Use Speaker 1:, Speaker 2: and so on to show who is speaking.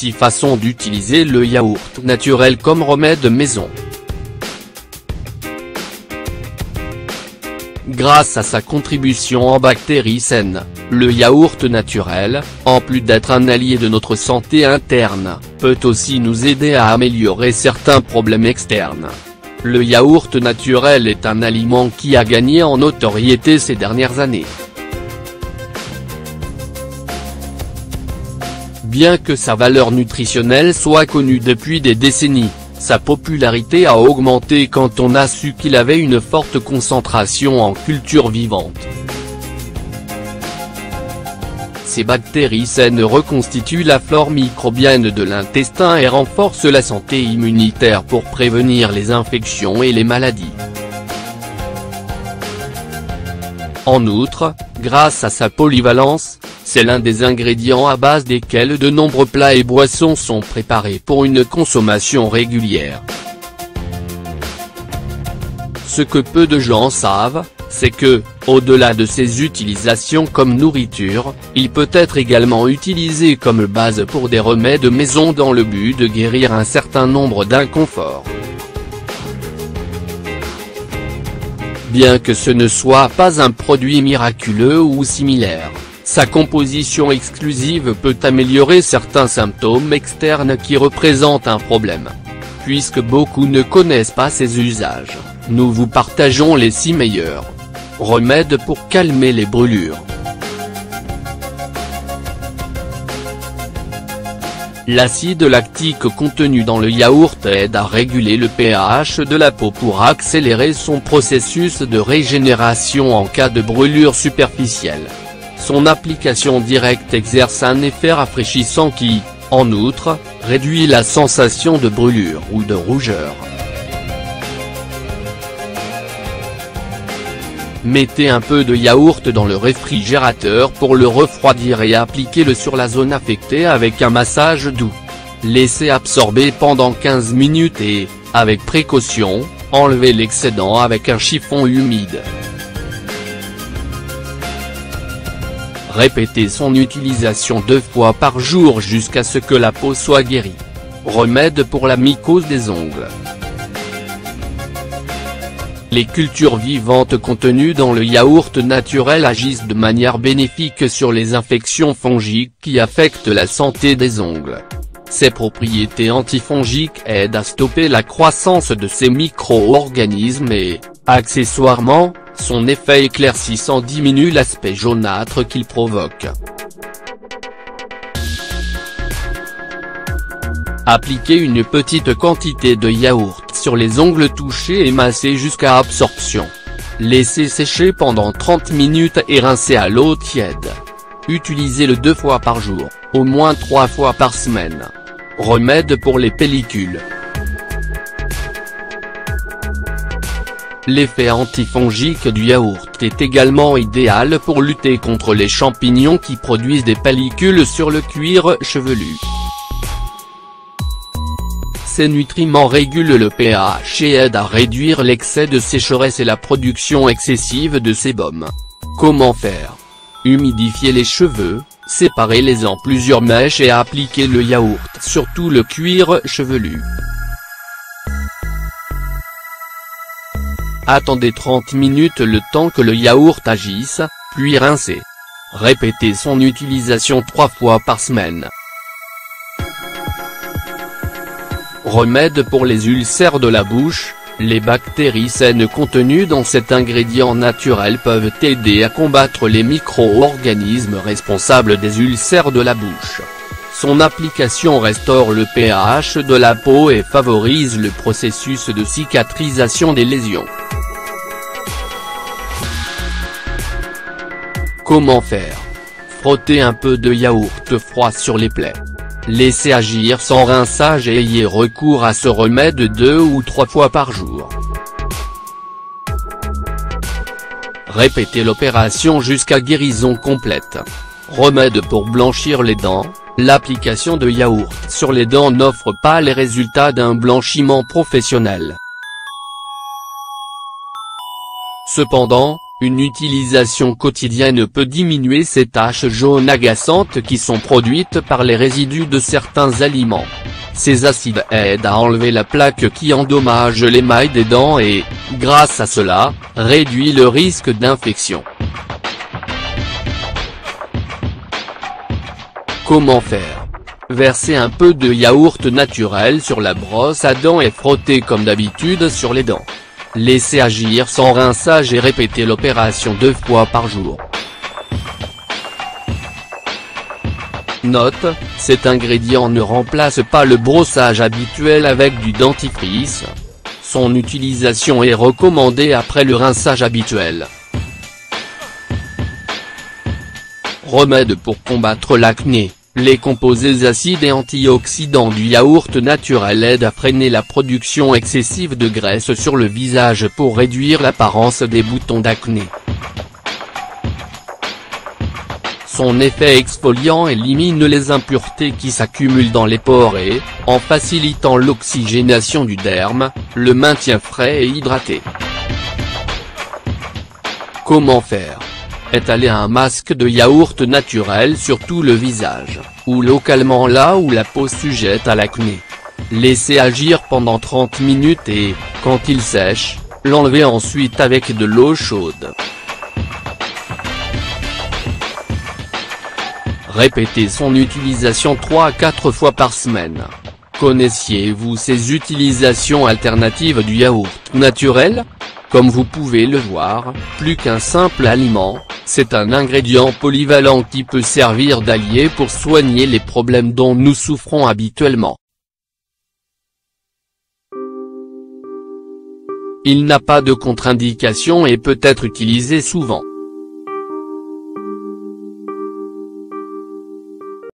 Speaker 1: 6 façons d'utiliser le yaourt naturel comme remède maison. Grâce à sa contribution en bactéries saines, le yaourt naturel, en plus d'être un allié de notre santé interne, peut aussi nous aider à améliorer certains problèmes externes. Le yaourt naturel est un aliment qui a gagné en notoriété ces dernières années. Bien que sa valeur nutritionnelle soit connue depuis des décennies, sa popularité a augmenté quand on a su qu'il avait une forte concentration en culture vivante. Ces bactéries saines reconstituent la flore microbienne de l'intestin et renforcent la santé immunitaire pour prévenir les infections et les maladies. En outre, grâce à sa polyvalence, c'est l'un des ingrédients à base desquels de nombreux plats et boissons sont préparés pour une consommation régulière. Ce que peu de gens savent, c'est que, au-delà de ses utilisations comme nourriture, il peut être également utilisé comme base pour des remèdes maison dans le but de guérir un certain nombre d'inconforts. Bien que ce ne soit pas un produit miraculeux ou similaire, sa composition exclusive peut améliorer certains symptômes externes qui représentent un problème. Puisque beaucoup ne connaissent pas ses usages, nous vous partageons les 6 meilleurs remèdes pour calmer les brûlures. L'acide lactique contenu dans le yaourt aide à réguler le pH de la peau pour accélérer son processus de régénération en cas de brûlure superficielle. Son application directe exerce un effet rafraîchissant qui, en outre, réduit la sensation de brûlure ou de rougeur. Mettez un peu de yaourt dans le réfrigérateur pour le refroidir et appliquez-le sur la zone affectée avec un massage doux. Laissez absorber pendant 15 minutes et, avec précaution, enlevez l'excédent avec un chiffon humide. Répétez son utilisation 2 fois par jour jusqu'à ce que la peau soit guérie. Remède pour la mycose des ongles. Les cultures vivantes contenues dans le yaourt naturel agissent de manière bénéfique sur les infections fongiques qui affectent la santé des ongles. Ses propriétés antifongiques aident à stopper la croissance de ces micro-organismes et, accessoirement, son effet éclaircissant diminue l'aspect jaunâtre qu'il provoque. Appliquez une petite quantité de yaourt sur les ongles touchés et massez jusqu'à absorption. Laissez sécher pendant 30 minutes et rincez à l'eau tiède. Utilisez-le 2 fois par jour, au moins 3 fois par semaine. Remède pour les pellicules. L'effet antifongique du yaourt est également idéal pour lutter contre les champignons qui produisent des pellicules sur le cuir chevelu. Ces nutriments régulent le pH et aident à réduire l'excès de sécheresse et la production excessive de sébum. Comment faire? Humidifiez les cheveux, séparez-les en plusieurs mèches et appliquez le yaourt sur tout le cuir chevelu. Attendez 30 minutes le temps que le yaourt agisse, puis rincez. Répétez son utilisation 3 fois par semaine. Remède pour les ulcères de la bouche, les bactéries saines contenues dans cet ingrédient naturel peuvent aider à combattre les micro-organismes responsables des ulcères de la bouche. Son application restaure le pH de la peau et favorise le processus de cicatrisation des lésions. Comment faire? Frottez un peu de yaourt froid sur les plaies. Laissez agir sans rinçage et ayez recours à ce remède 2 ou 3 fois par jour. Répétez l'opération jusqu'à guérison complète. Remède pour blanchir les dents, l'application de yaourt sur les dents n'offre pas les résultats d'un blanchiment professionnel. Cependant, Une utilisation quotidienne peut diminuer ces taches jaunes agaçantes qui sont produites par les résidus de certains aliments. Ces acides aident à enlever la plaque qui endommage l'émail des dents et, grâce à cela, réduit le risque d'infection. Comment faire? Versez un peu de yaourt naturel sur la brosse à dents et frottez comme d'habitude sur les dents. Laissez agir sans rinçage et répétez l'opération 2 fois par jour. Note, cet ingrédient ne remplace pas le brossage habituel avec du dentifrice. Son utilisation est recommandée après le rinçage habituel. Remède pour combattre l'acné. Les composés acides et antioxydants du yaourt naturel aident à freiner la production excessive de graisse sur le visage pour réduire l'apparence des boutons d'acné. Son effet exfoliant élimine les impuretés qui s'accumulent dans les pores et, en facilitant l'oxygénation du derme, le maintient frais et hydraté. Comment faire? Étaler un masque de yaourt naturel sur tout le visage, ou localement là où la peau sujette à l'acné. Laissez agir pendant 30 minutes et, quand il sèche, l'enlevez ensuite avec de l'eau chaude. Répétez son utilisation 3 à 4 fois par semaine. Connaissiez-vous ces utilisations alternatives du yaourt naturel? Comme vous pouvez le voir, plus qu'un simple aliment, c'est un ingrédient polyvalent qui peut servir d'allié pour soigner les problèmes dont nous souffrons habituellement. Il n'a pas de contre-indication et peut être utilisé souvent.